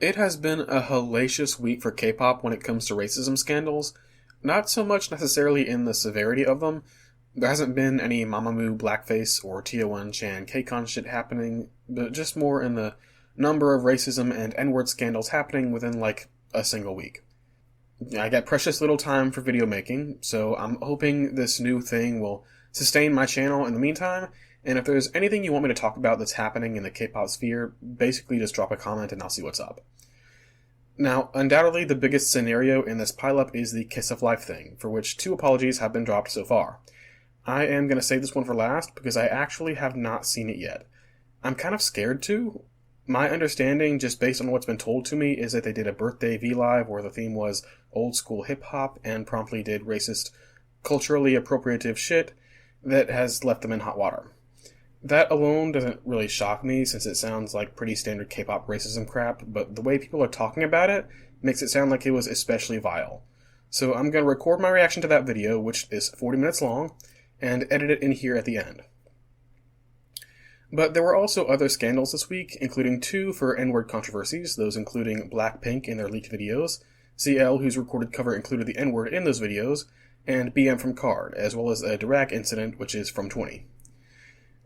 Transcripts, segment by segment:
It has been a hellacious week for K-pop when it comes to racism scandals. Not so much necessarily in the severity of them. There hasn't been any Mamamoo blackface or TO1 Chan K-Con shit happening, but just more in the number of racism and N-word scandals happening within like a single week. I got precious little time for video making, so I'm hoping this new thing will sustain my channel in the meantime, and if there's anything you want me to talk about that's happening in the K-pop sphere, basically just drop a comment and I'll see what's up. Now, undoubtedly the biggest scenario in this pileup is the Kiss of Life thing, for which 2 apologies have been dropped so far. I am going to save this one for last because I actually have not seen it yet. I'm kind of scared to. My understanding, just based on what's been told to me, is that they did a birthday V-Live where the theme was old school hip-hop and promptly did racist, culturally appropriative shit that has left them in hot water. That alone doesn't really shock me since it sounds like pretty standard K-pop racism crap, but the way people are talking about it makes it sound like it was especially vile. So I'm going to record my reaction to that video, which is 40 minutes long, and edit it in here at the end. But there were also other scandals this week, including 2 for N-word controversies, those including Blackpink in their leaked videos, CL, whose recorded cover included the N-word in those videos, and BM from Card, as well as a Dirac incident, which is from 20.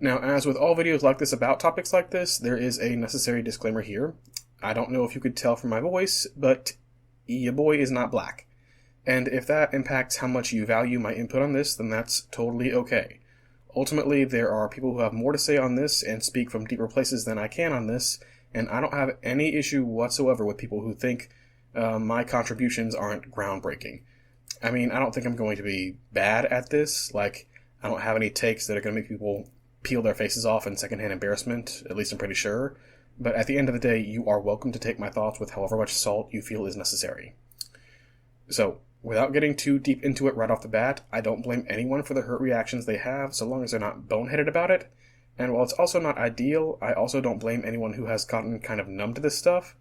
Now, as with all videos like this about topics like this, there is a necessary disclaimer here. I don't know if you could tell from my voice, but ya boy is not black. And if that impacts how much you value my input on this, then that's totally okay. Ultimately, there are people who have more to say on this and speak from deeper places than I can on this, and I don't have any issue whatsoever with people who think my contributions aren't groundbreaking. I mean, I don't think I'm going to be bad at this. Like, I don't have any takes that are going to make people peel their faces off in secondhand embarrassment, at least I'm pretty sure. But at the end of the day, you are welcome to take my thoughts with however much salt you feel is necessary. So, without getting too deep into it right off the bat, I don't blame anyone for the hurt reactions they have, so long as they're not boneheaded about it. And while it's also not ideal, I also don't blame anyone who has gotten kind of numb to this stuff.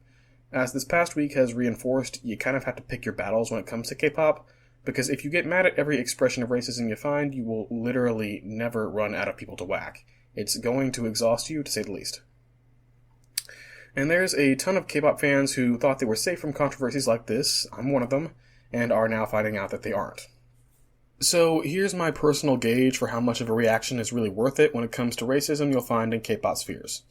As this past week has reinforced, you kind of have to pick your battles when it comes to K-pop, because if you get mad at every expression of racism you find, you will literally never run out of people to whack. It's going to exhaust you, to say the least. And there's a ton of K-pop fans who thought they were safe from controversies like this, I'm one of them, and are now finding out that they aren't. So here's my personal gauge for how much of a reaction is really worth it when it comes to racism you'll find in K-pop spheres.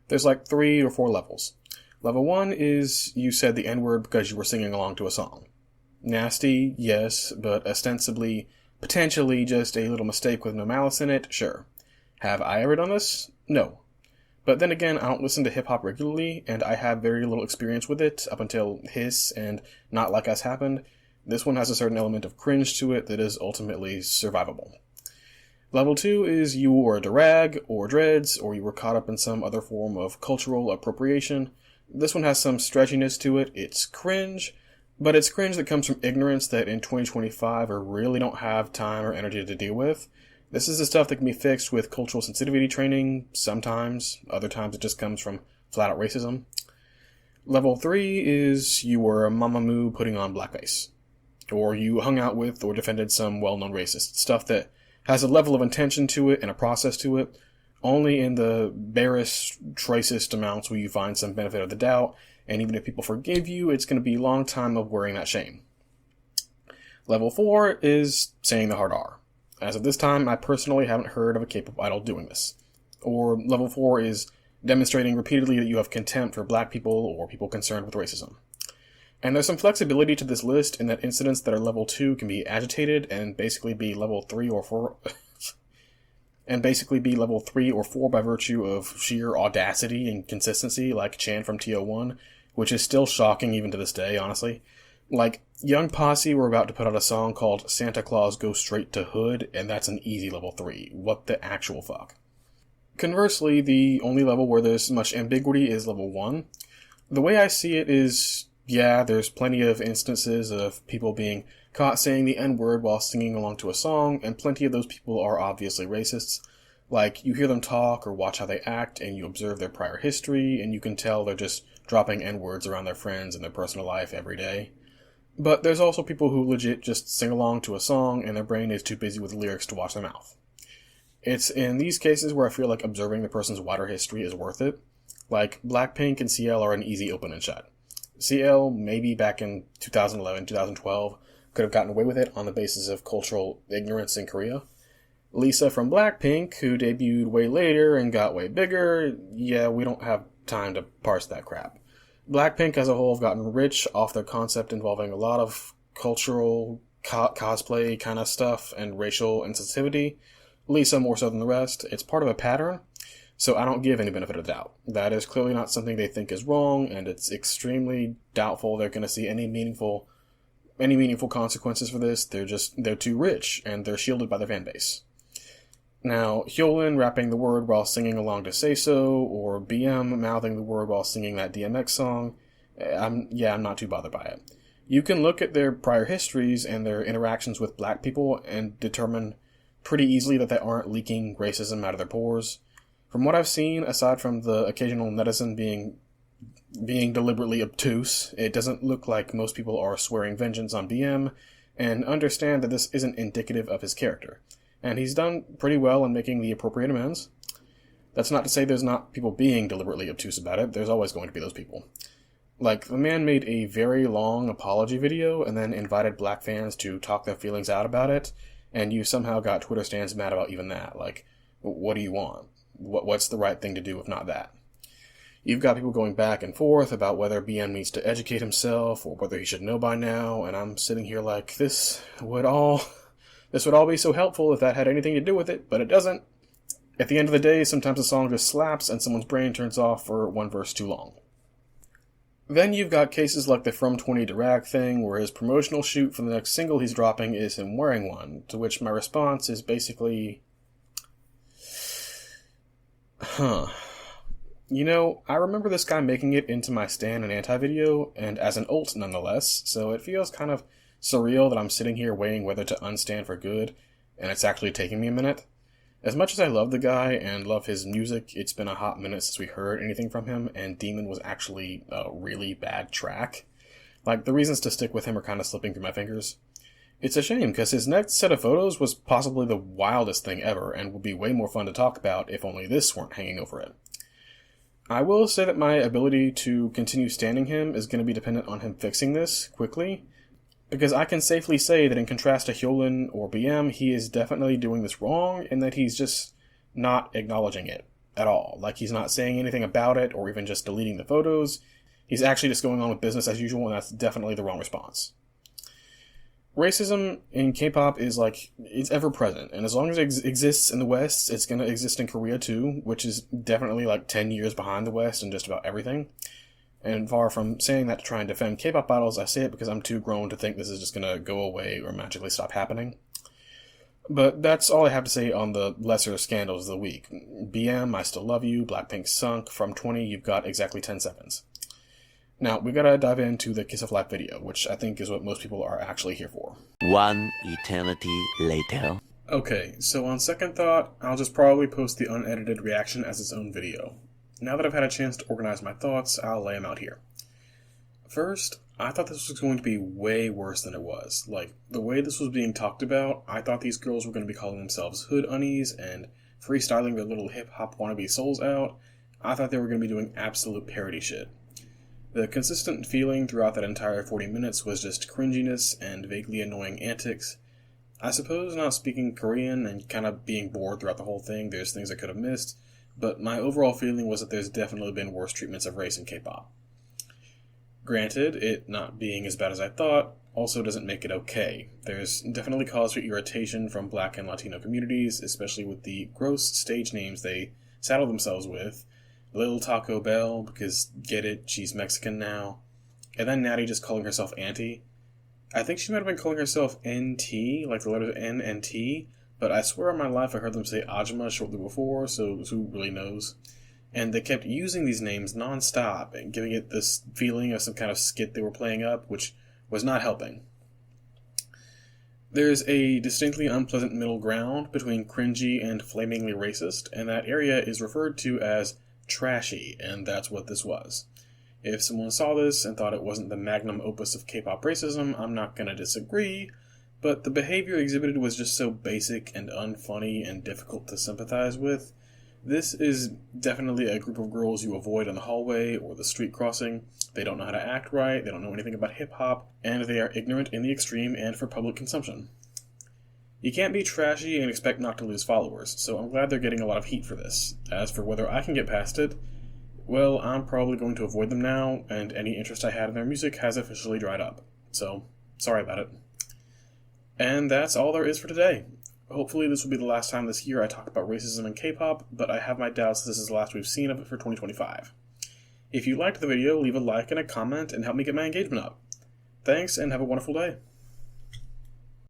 There's like 3 or 4 levels. Level 1 is you said the N-word because you were singing along to a song. Nasty, yes, but ostensibly, potentially just a little mistake with no malice in it, sure. Have I ever done this? No. But then again, I don't listen to hip-hop regularly, and I have very little experience with it up until Hiss and Not Like Us happened. This one has a certain element of cringe to it that is ultimately survivable. Level 2 is you wore a durag, or dreads, or you were caught up in some other form of cultural appropriation. This one has some stretchiness to it, it's cringe, but it's cringe that comes from ignorance that in 2025 I really don't have time or energy to deal with. This is the stuff that can be fixed with cultural sensitivity training, sometimes. Other times it just comes from flat-out racism. Level 3 is you were a Mamamoo putting on blackface. Or you hung out with or defended some well-known racist. Stuff that has a level of intention to it and a process to it. Only in the barest, tracest amounts will you find some benefit of the doubt, and even if people forgive you, it's going to be a long time of wearing that shame. Level 4 is saying the hard R. As of this time, I personally haven't heard of a K-pop idol doing this. Or level 4 is demonstrating repeatedly that you have contempt for black people or people concerned with racism. And there's some flexibility to this list in that incidents that are level 2 can be agitated and basically be level 3 or 4 by virtue of sheer audacity and consistency, like Chan from TO1, which is still shocking even to this day, honestly. Like, Young Posse were about to put out a song called Santa Claus Goes Straight to Hood, and that's an easy level 3. What the actual fuck? Conversely, the only level where there's much ambiguity is level 1. The way I see it is, yeah, there's plenty of instances of people being caught saying the N-word while singing along to a song, and plenty of those people are obviously racists. Like, you hear them talk or watch how they act, and you observe their prior history, and you can tell they're just dropping N-words around their friends and their personal life every day. But there's also people who legit just sing along to a song, and their brain is too busy with the lyrics to watch their mouth. It's in these cases where I feel like observing the person's wider history is worth it. Like, Blackpink and CL are an easy open and shut. CL, maybe back in 2011, 2012, could have gotten away with it on the basis of cultural ignorance in Korea. Lisa from Blackpink, who debuted way later and got way bigger, yeah, we don't have time to parse that crap. Blackpink as a whole have gotten rich off their concept involving a lot of cultural cosplay kind of stuff and racial insensitivity. Lisa more so than the rest. It's part of a pattern, so I don't give any benefit of the doubt. That is clearly not something they think is wrong, and it's extremely doubtful they're going to see any meaningful consequences for this. They're too rich, and they're shielded by their fan base. Now, Hyolyn rapping the word while singing along to Say So, or BM mouthing the word while singing that DMX song, I'm not too bothered by it. You can look at their prior histories and their interactions with black people and determine pretty easily that they aren't leaking racism out of their pores. From what I've seen, aside from the occasional netizen being deliberately obtuse, it doesn't look like most people are swearing vengeance on BM, and understand that this isn't indicative of his character. And he's done pretty well in making the appropriate amends. That's not to say there's not people being deliberately obtuse about it. There's always going to be those people. Like, the man made a very long apology video and then invited black fans to talk their feelings out about it, and you somehow got Twitter stans mad about even that. Like, what do you want? What's the right thing to do if not that? You've got people going back and forth about whether BM needs to educate himself or whether he should know by now, and I'm sitting here like, this would all be so helpful if that had anything to do with it, but it doesn't. At the end of the day, sometimes a song just slaps and someone's brain turns off for one verse too long. Then you've got cases like the From 20 to Rag thing, where his promotional shoot for the next single he's dropping is him wearing one, to which my response is basically, You know, I remember this guy making it into my stan and anti video, and as an alt nonetheless, so it feels kind of surreal that I'm sitting here weighing whether to unstand for good, and it's actually taking me a minute. As much as I love the guy and love his music, it's been a hot minute since we heard anything from him, and Demon was actually a really bad track. Like, the reasons to stick with him are kind of slipping through my fingers. It's a shame, because his next set of photos was possibly the wildest thing ever, and would be way more fun to talk about if only this weren't hanging over it. I will say that my ability to continue standing him is going to be dependent on him fixing this quickly, because I can safely say that in contrast to Hyolyn or BM, he is definitely doing this wrong, and that he's just not acknowledging it at all. Like, he's not saying anything about it, or even just deleting the photos. He's actually just going on with business as usual, and that's definitely the wrong response. Racism in K-pop is like, it's ever present, and as long as it exists in the West, it's going to exist in Korea too, which is definitely like 10 years behind the West in just about everything. And far from saying that to try and defend K-pop idols, I say it because I'm too grown to think this is just going to go away or magically stop happening. But that's all I have to say on the lesser scandals of the week. BM, I Still Love You, Blackpink Sunk, From 20, you've got exactly 10 seconds. Now, we gotta dive into the Kiss of Life video, which I think is what most people are actually here for. One eternity later. Okay, so on second thought, I'll just probably post the unedited reaction as its own video. Now that I've had a chance to organize my thoughts, I'll lay them out here. First, I thought this was going to be way worse than it was. Like, the way this was being talked about, I thought these girls were going to be calling themselves hood unnies and freestyling their little hip-hop wannabe souls out. I thought they were going to be doing absolute parody shit. The consistent feeling throughout that entire 40 minutes was just cringiness and vaguely annoying antics. I suppose not speaking Korean and kind of being bored throughout the whole thing, there's things I could have missed, but my overall feeling was that there's definitely been worse treatments of race in K-pop. Granted, it not being as bad as I thought also doesn't make it okay. There's definitely cause for irritation from Black and Latino communities, especially with the gross stage names they saddle themselves with. Lil Taco Bell, because get it, she's Mexican now. And then Natty just calling herself Auntie. I think she might have been calling herself NT, like the letters N and T, but I swear on my life I heard them say Ajima shortly before, so who really knows? And they kept using these names non-stop and giving it this feeling of some kind of skit they were playing up, which was not helping. There's a distinctly unpleasant middle ground between cringy and flamingly racist, and that area is referred to as trashy, and that's what this was. If someone saw this and thought it wasn't the magnum opus of K-pop racism, I'm not gonna disagree, but the behavior exhibited was just so basic and unfunny and difficult to sympathize with This is definitely a group of girls you avoid in the hallway or the street crossing. They don't know how to act right, they don't know anything about hip-hop, and they are ignorant in the extreme and for public consumption. You can't be trashy and expect not to lose followers, so I'm glad they're getting a lot of heat for this. As for whether I can get past it, well, I'm probably going to avoid them now, and any interest I had in their music has officially dried up. So, sorry about it. And that's all there is for today. Hopefully this will be the last time this year I talk about racism in K-pop, but I have my doubts this is the last we've seen of it for 2025. If you liked the video, leave a like and a comment and help me get my engagement up. Thanks, and have a wonderful day.